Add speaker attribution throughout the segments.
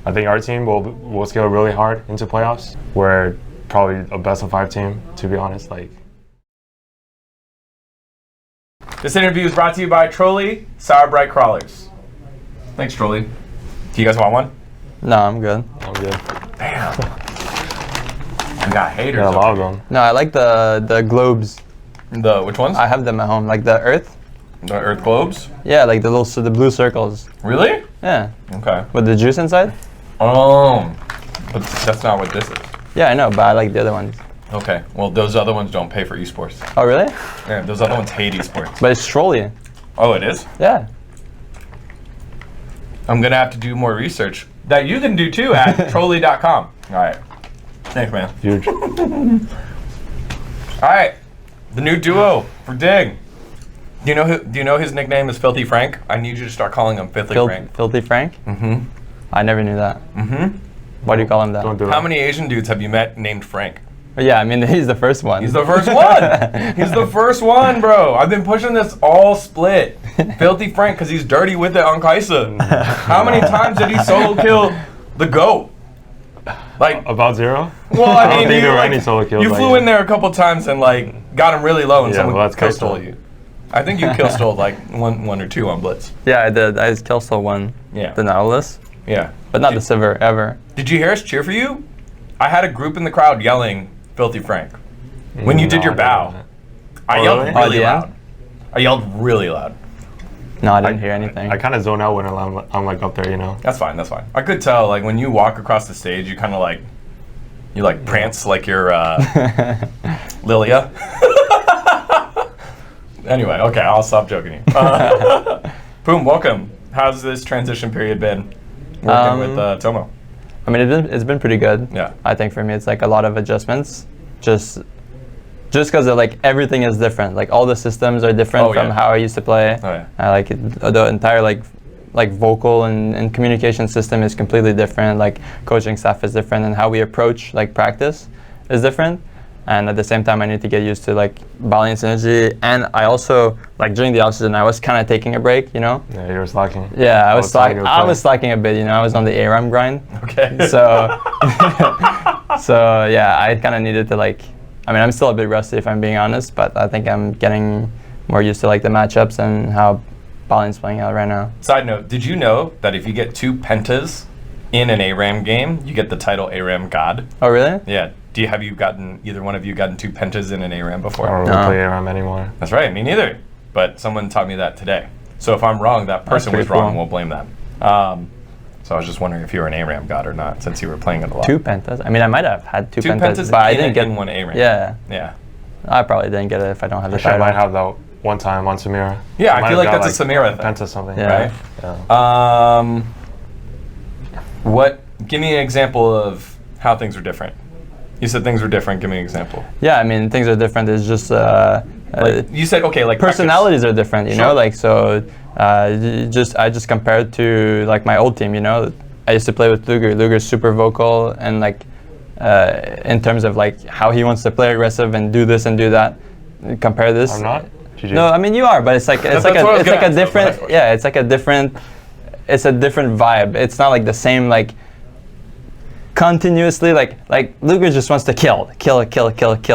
Speaker 1: I think our team will scale really hard into playoffs. We're probably a best of 5 team, to be honest. Like.
Speaker 2: This interview is brought to you by Trolli Sour Bright Crawlers. Thanks, Trolli. Do you guys want one?
Speaker 3: No, I'm good.
Speaker 1: I'm good.
Speaker 2: Damn. You got haters.
Speaker 1: Yeah, a lot of them.
Speaker 3: No, I like the globes.
Speaker 2: Which ones?
Speaker 3: I have them at home, like the Earth.
Speaker 2: The Earth globes?
Speaker 3: Yeah, like the blue circles.
Speaker 2: Really?
Speaker 3: Yeah.
Speaker 2: Okay.
Speaker 3: With the juice inside?
Speaker 2: Oh, but that's not what this is.
Speaker 3: Yeah, I know, but I like the other ones.
Speaker 2: Okay, well, those other ones don't pay for esports.
Speaker 3: Oh, really?
Speaker 2: Yeah, those other ones hate esports.
Speaker 3: But it's Trolli.
Speaker 2: Oh, it is?
Speaker 3: Yeah.
Speaker 2: I'm gonna have to do more research that you can do too at trolli.com. All right. Thanks, man.
Speaker 1: Huge.
Speaker 2: All right, the new duo for Dig. Do you know his nickname is Filthy Frank? I need you to start calling him Filthy Frank.
Speaker 3: Filthy Frank?
Speaker 2: Mm-hmm.
Speaker 3: I never knew that.
Speaker 2: Mm-hmm.
Speaker 3: Why do you call him that?
Speaker 1: Don't do
Speaker 2: How
Speaker 1: that.
Speaker 2: many Asian dudes have you met named Frank?
Speaker 3: Yeah, I mean, he's the first one.
Speaker 2: He's the first one. He's the first one, bro. I've been pushing this all split. Filthy Frank, because he's dirty with it on Kaisa. How many times did he solo kill the GOAT? Like
Speaker 1: About 0?
Speaker 2: Well, I
Speaker 1: don't
Speaker 2: mean,
Speaker 1: think there were
Speaker 2: like,
Speaker 1: any solo kills.
Speaker 2: you
Speaker 1: like
Speaker 2: flew in there a couple times and like got him really low, and
Speaker 1: Yeah,
Speaker 2: someone
Speaker 1: well, that's
Speaker 2: kill
Speaker 1: Kaisa.
Speaker 2: stole you. I think you kill stole like one or two on Blitz.
Speaker 3: Yeah, I did. I kill stole one.
Speaker 2: Yeah.
Speaker 3: The Nautilus.
Speaker 2: Yeah.
Speaker 3: But not the Silver, ever.
Speaker 2: Did you hear us cheer for you? I had a group in the crowd yelling "Filthy Frank" when you did your bow. I yelled
Speaker 1: really?
Speaker 2: really
Speaker 3: yeah?
Speaker 2: loud. I yelled really loud.
Speaker 3: No, I didn't hear anything.
Speaker 1: I kind of zone out when I'm like up there, you know.
Speaker 2: That's fine. That's fine. I could tell, like, when you walk across the stage, you kind of like, you like prance like you're Lilia. Anyway, okay, I'll stop joking you. Poome, welcome. How's this transition period been working with Tomo?
Speaker 3: I mean, it's been pretty good.
Speaker 2: Yeah.
Speaker 3: I think for me, it's like a lot of adjustments. Just because like everything is different. Like all the systems are different from how I used to play.
Speaker 2: Oh, yeah.
Speaker 3: Like the entire like vocal and communication system is completely different. Like coaching staff is different, and how we approach like practice is different. And at the same time, I need to get used to like balance energy. And I also, like during the offseason, I was kind of taking a break, you know?
Speaker 1: Yeah, you were slacking.
Speaker 3: Yeah, I was slacking a bit, you know? I was on the ARAM grind.
Speaker 2: Okay.
Speaker 3: So, so yeah, I kind of needed to like, I mean, I'm still a bit rusty if I'm being honest, but I think I'm getting more used to like the matchups and how Ballin's playing out right now.
Speaker 2: Side note, did you know that if you get 2 pentas in an ARAM game, you get the title ARAM God?
Speaker 3: Oh, really?
Speaker 2: Yeah. Have you gotten, either one of you gotten 2 pentas in an ARAM before?
Speaker 1: I don't really play ARAM anymore.
Speaker 2: That's right, me neither. But someone taught me that today. So if I'm wrong, that person was wrong, and we'll blame them. So I was just wondering if you were an ARAM God or not, since you were playing it a lot.
Speaker 3: 2 pentas? I mean, I might have had 2 pentas,
Speaker 2: pentas
Speaker 3: but I didn't get
Speaker 2: one ARAM.
Speaker 3: Yeah.
Speaker 2: Yeah.
Speaker 3: I probably didn't get it if I don't have the
Speaker 1: Actually, I
Speaker 3: title.
Speaker 1: might have that one time on Samira.
Speaker 2: Yeah, I feel like that's a Samira thing.
Speaker 1: Penta something.
Speaker 3: Yeah.
Speaker 2: Right? Give me an example of how things are different. You said things were different. Give me an example.
Speaker 3: Yeah, I mean, things are different. It's just
Speaker 2: you said, okay, like
Speaker 3: personalities are different, you know, like so. I just compared to like my old team, you know. I used to play with Luger. Luger's super vocal and like in terms of like how he wants to play aggressive and do this and do that. Compare this.
Speaker 1: I'm not.
Speaker 3: No, I mean you are, but it's like a different. Yeah, it's like a different. It's a different vibe. It's not like the same like. Continuously, like Luger just wants to kill,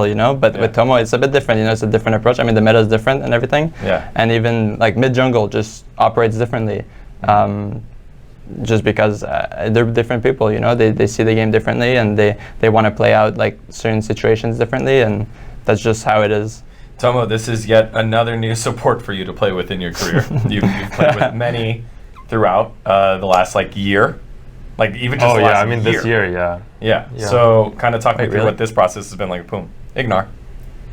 Speaker 3: you know. But with Tomo, it's a bit different, you know. It's a different approach. I mean, the meta is different and everything.
Speaker 2: Yeah.
Speaker 3: And even like mid jungle just operates differently, just because they're different people, you know. They see the game differently and they want to play out like certain situations differently, and that's just how it is.
Speaker 2: Tomo, this is yet another new support for you to play with in your career. You've played with many throughout the last like year. Like even just last
Speaker 1: I mean
Speaker 2: year.
Speaker 1: this year, yeah.
Speaker 2: Yeah. So kind of talk me through what this process has been like. Poome. Ignore.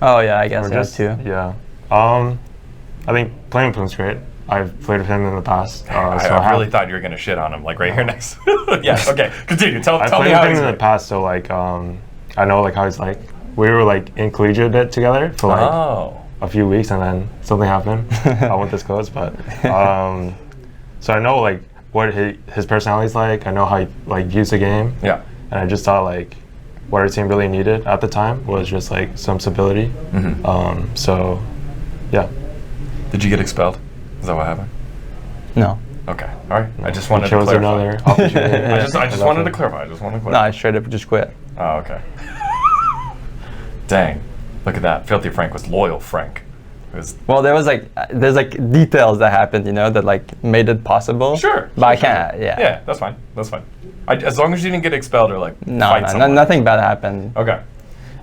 Speaker 3: Oh yeah, I guess that too.
Speaker 1: Yeah. I think playing with Poome's great. I've played with him in the past.
Speaker 2: I really thought you were gonna shit on him, like right here next. Yes. Okay. Continue. Tell me how
Speaker 1: I played with him in the past, so like I know like how he's like. We were like in collegiate bit together for like a few weeks, and then something happened. I won't disclose, but so I know like what his personality's like. I know how he like views the game.
Speaker 2: Yeah.
Speaker 1: And I just thought like what our team really needed at the time was just like some stability. Mm-hmm. So, yeah.
Speaker 2: Did you get expelled? Is that what happened?
Speaker 3: No.
Speaker 2: Okay, all right. I just wanted to
Speaker 1: chose
Speaker 2: clarify.
Speaker 1: another opportunity.
Speaker 2: I just wanted to clarify.
Speaker 3: No, I straight up just quit.
Speaker 2: Oh, okay. Dang, look at that. Filthy Frank was loyal Frank.
Speaker 3: Well, there's like details that happened, you know, that like made it possible.
Speaker 2: Sure.
Speaker 3: But I can't. Yeah.
Speaker 2: Yeah, that's fine. That's fine. As long as you didn't get expelled or like fight someone.
Speaker 3: Nothing bad happened.
Speaker 2: Okay.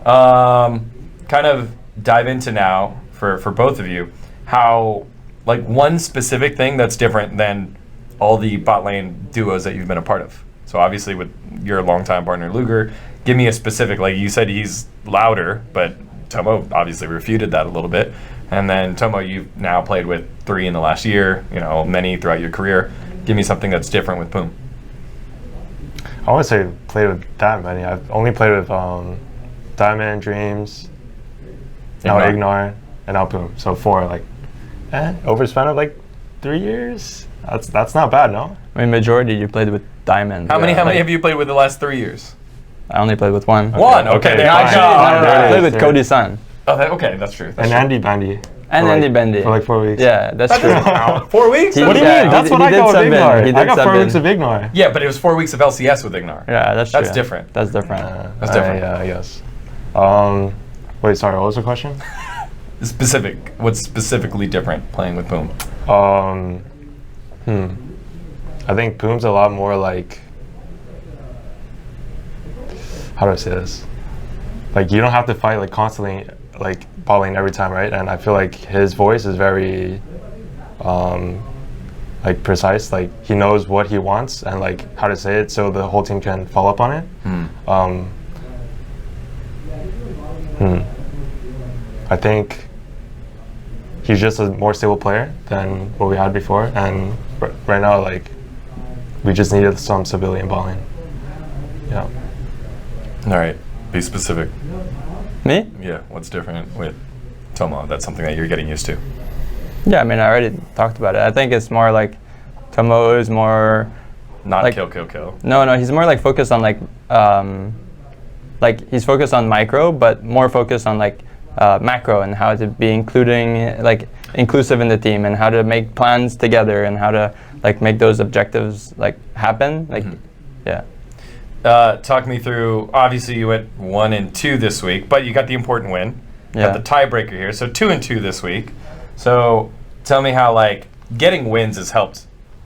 Speaker 2: Kind of dive into now for both of you how like one specific thing that's different than all the bot lane duos that you've been a part of. So obviously with your longtime partner Luger, give me a specific, like you said he's louder, but Tomo obviously refuted that a little bit. And then Tomo, you've now played with 3 in the last year, you know, many throughout your career. Give me something that's different with Poome.
Speaker 1: I wouldn't say played with that many. I've only played with Diamond, Dreams, now Ignore, and now Poome. So 4, like, overspan of like 3 years. That's not bad, no?
Speaker 3: I mean, majority you played with Diamond.
Speaker 2: How many have you played with the last 3 years?
Speaker 3: I only played with 1.
Speaker 2: One, okay.
Speaker 3: No, I played with Cody's son.
Speaker 2: Oh, okay, that's true.
Speaker 1: And Andy Bandy.
Speaker 3: And Andy Bendy.
Speaker 1: For like 4 weeks.
Speaker 3: Yeah, that's true.
Speaker 2: 4 weeks?
Speaker 1: What do you mean? That's what I got with Ignore. I got 4 weeks
Speaker 3: of
Speaker 1: of Ignore.
Speaker 2: Yeah, but it was 4 weeks of LCS with Ignore.
Speaker 3: Yeah, that's true.
Speaker 2: That's different.
Speaker 3: That's different.
Speaker 2: That's different.
Speaker 1: Yeah, yes. Wait, sorry, what was the question?
Speaker 2: What's specifically different playing with Poome?
Speaker 1: I think Poome's a lot more like, how do I say this? Like you don't have to fight like constantly like bot lane every time, right? And I feel like his voice is very like precise. Like he knows what he wants and like how to say it so the whole team can follow up on it. I think he's just a more stable player than what we had before, and right now like we just needed some civilian bot lane. Yeah.
Speaker 2: All right, be specific.
Speaker 3: Me?
Speaker 2: Yeah, what's different with Tomo? That's something that you're getting used to.
Speaker 3: Yeah, I mean, I already talked about it. I think it's more like Tomo is more
Speaker 2: not
Speaker 3: like,
Speaker 2: kill.
Speaker 3: No, he's more like focused on like he's focused on micro, but more focused on like macro and how to be inclusive in the team and how to make plans together and how to like make those objectives like happen. Like, yeah.
Speaker 2: Talk me through, obviously you went 1-2 this week, but you got the important win.
Speaker 3: Yeah.
Speaker 2: Got the tiebreaker here, so 2-2 this week. So tell me how like getting wins has helped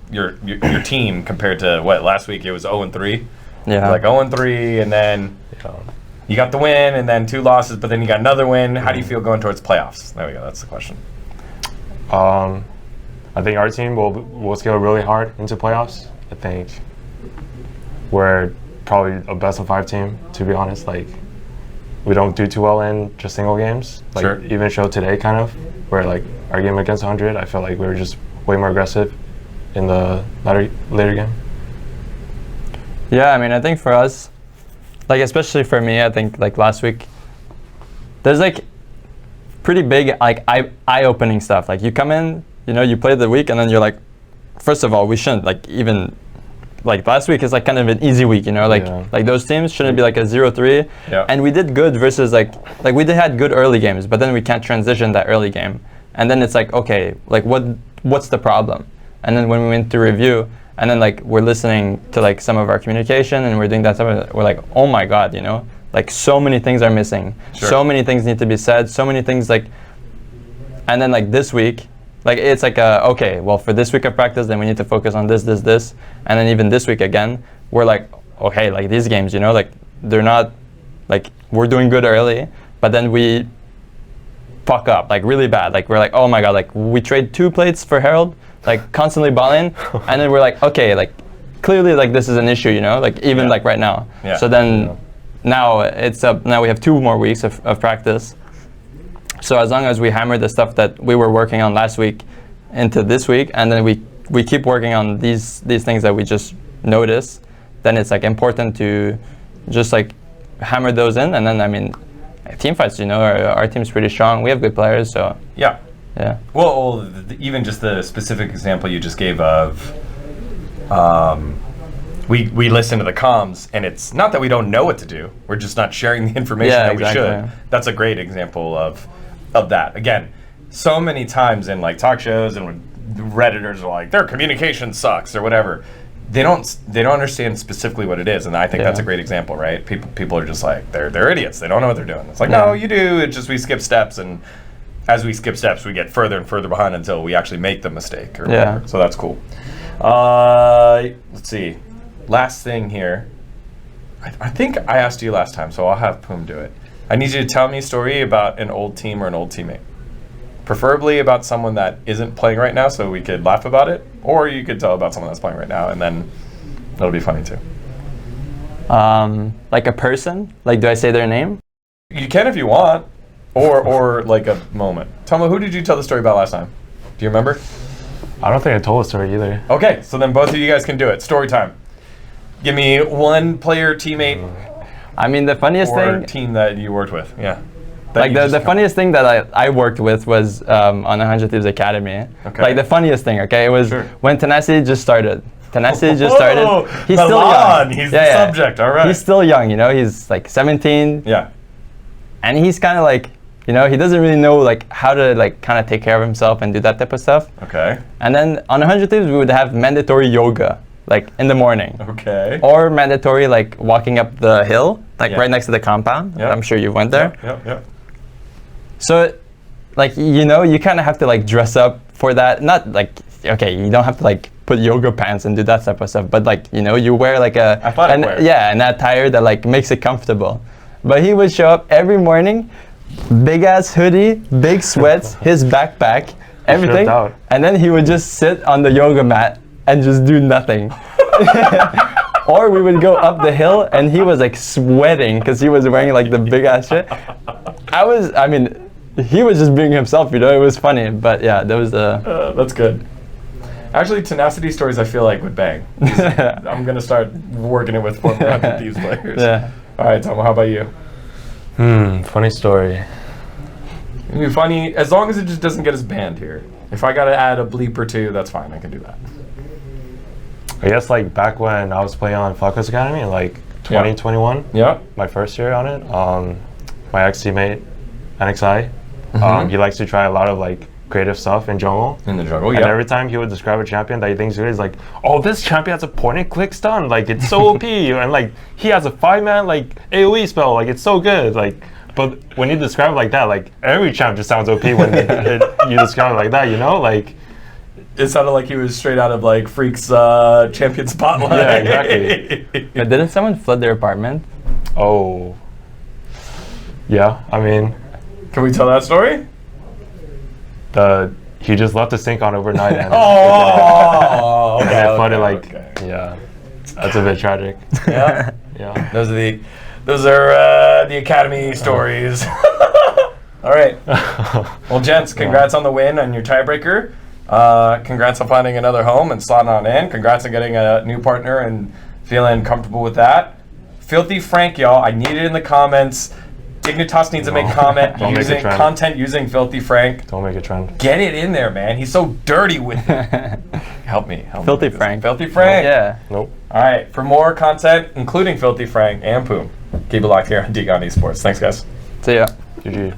Speaker 2: your team compared to what last week it was 0-3.
Speaker 3: Yeah.
Speaker 2: Like 0-3 and then you got the win and then 2 losses, but then you got another win. How do you feel going towards playoffs? There we go, that's the question.
Speaker 1: I think our team will scale really hard into playoffs. I think we're probably a best of 5 team, to be honest. Like we don't do too well in just single games. Like even show today kind of, where like our game against 100, I felt like we were just way more aggressive in the later game.
Speaker 3: Yeah, I mean, I think for us, like especially for me, I think like last week, there's like pretty big like eye-opening stuff. Like you come in, you know, you play the week, and then you're like, first of all, we shouldn't like even. Like last week is like kind of an easy week, you know, like those teams shouldn't be like a 0-3.
Speaker 2: Yeah.
Speaker 3: And we did good versus like we had good early games, but then we can't transition that early game. And then it's like, okay, like what's the problem? And then when we went to review and then like we're listening to like some of our communication and we're doing that stuff, we're like, oh my God, you know, like so many things are missing. So many things need to be said, so many things like, and then like this week, like it's like okay, well for this week of practice, then we need to focus on this, and then even this week again, we're like, okay, like these games, you know, like they're not, like we're doing good early, but then we fuck up like really bad. Like we're like, oh my God, like we trade 2 plates for Herald, like constantly balling, and then we're like, okay, like clearly like this is an issue, you know, like even like right now.
Speaker 2: Yeah.
Speaker 3: So then now it's now we have 2 more weeks of practice. So as long as we hammer the stuff that we were working on last week into this week, and then we keep working on these things that we just noticed, then it's like important to just like hammer those in. And then I mean, team fights, you know, our team's pretty strong. We have good players, so
Speaker 2: yeah.
Speaker 3: Well,
Speaker 2: even just the specific example you just gave of, we listen to the comms, and it's not that we don't know what to do. We're just not sharing the information that we should. That's a great example of that. Again, so many times in like talk shows and Redditors are like, their communication sucks or whatever. They don't understand specifically what it is, and I think that's a great example, right? People are just like, they're idiots. They don't know what they're doing. It's like, no, you do. It's just we skip steps, and as we skip steps, we get further and further behind until we actually make the mistake or whatever. So that's cool. Let's see. Last thing here. I think I asked you last time, so I'll have Poome do it. I need you to tell me a story about an old team or an old teammate. Preferably about someone that isn't playing right now so we could laugh about it, or you could tell about someone that's playing right now and then that'll be funny too.
Speaker 3: Like a person? Like, do I say their name?
Speaker 2: You can if you want, or like a moment. Tomo, who did you tell the story about last time? Do you remember?
Speaker 1: I don't think I told a story either.
Speaker 2: Okay, so then both of you guys can do it. Story time. Give me one player, teammate,
Speaker 3: I mean, the funniest
Speaker 2: or
Speaker 3: thing...
Speaker 2: team that you worked with. Yeah.
Speaker 3: Like the funniest thing that I worked with was on 100 Thieves Academy. Okay. Like the funniest thing, okay? It was when Tenacity just started. Tenacity just started. He's still young.
Speaker 2: He's the subject, all right.
Speaker 3: He's still young, you know? He's like 17.
Speaker 2: Yeah.
Speaker 3: And he's kind of like, you know, he doesn't really know like how to like kind of take care of himself and do that type of stuff.
Speaker 2: Okay.
Speaker 3: And then on 100 Thieves, we would have mandatory yoga, like in the morning.
Speaker 2: Okay.
Speaker 3: Or mandatory like walking up the hill, like right next to the compound.
Speaker 2: Yep.
Speaker 3: I'm sure you went there.
Speaker 2: Yep.
Speaker 3: So, like, you know, you kind of have to like dress up for that. Not like, okay, you don't have to like put yoga pants and do that type of stuff, but like, you know, you wear like an attire that like makes it comfortable. But he would show up every morning, big ass hoodie, big sweats, his backpack, everything, and then he would just sit on the yoga mat and just do nothing. Or we would go up the hill and he was like sweating because he was wearing like the big ass shit. I mean, he was just being himself, you know, it was funny, but yeah, that was
Speaker 2: that's good. Actually, Tenacity stories I feel like would bang. I'm going to start working it with former Thieves players.
Speaker 3: Yeah.
Speaker 2: All right, Tomo, how about you?
Speaker 1: Funny story.
Speaker 2: It'd be funny, as long as it just doesn't get us banned here. If I got to add a bleep or two, that's fine, I can do that.
Speaker 1: I guess like back when I was playing on Focus Academy, like 2021, my first year on it, my ex-teammate, NXI, he likes to try a lot of like creative stuff in jungle.
Speaker 2: In the jungle,
Speaker 1: and every time he would describe a champion that he thinks good, he's like, oh, this champion has a point and click stun, like it's so OP, and like he has a 5-man like AoE spell, like it's so good, like. But when you describe it like that, like every champ just sounds OP when you describe it like that, you know, like.
Speaker 2: It sounded like he was straight out of like Freak's Champion Spotlight.
Speaker 1: Yeah, exactly.
Speaker 3: But didn't someone flood their apartment?
Speaker 1: Oh. Yeah, I mean.
Speaker 2: Can we tell that story?
Speaker 1: He just left the sink on overnight and
Speaker 2: okay,
Speaker 1: it flooded yeah. That's a bit tragic.
Speaker 2: Yeah.
Speaker 1: Yeah.
Speaker 2: Those are the Academy stories. All right. Well, gents, congrats on the win on your tiebreaker. Congrats on finding another home and slotting on in. Congrats on getting a new partner and feeling comfortable with that. Filthy Frank, y'all. I need it in the comments. Dignitas needs to make content using Filthy Frank.
Speaker 1: Don't make a trend.
Speaker 2: Get it in there, man. He's so dirty with it. Help me.
Speaker 3: Filthy Frank.
Speaker 2: Filthy Frank.
Speaker 3: Yeah.
Speaker 1: Nope.
Speaker 2: All right. For more content, including Filthy Frank and Poome, keep it locked here on Gummy Esports. Thanks, guys.
Speaker 3: See ya.
Speaker 1: GG.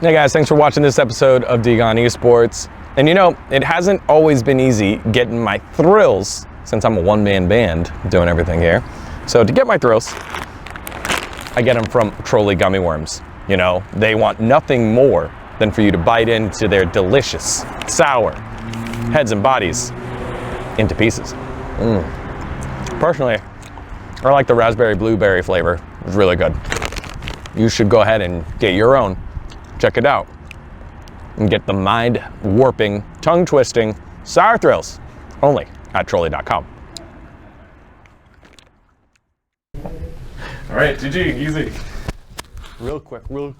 Speaker 2: Hey, guys. Thanks for watching this episode of Gummy Esports. And you know, it hasn't always been easy getting my thrills since I'm a one-man band doing everything here. So to get my thrills, I get them from Trolli gummy worms. You know, they want nothing more than for you to bite into their delicious, sour heads and bodies into pieces. Personally, I like the raspberry blueberry flavor. It's really good. You should go ahead and get your own. Check it out. And get the mind-warping, tongue-twisting sour thrills only at Trolli.com. All right, GG, easy. Real quick. All right.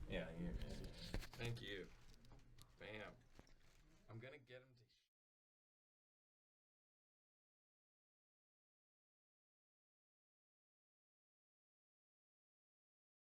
Speaker 2: Yeah, thank you. Bam. I'm gonna get him to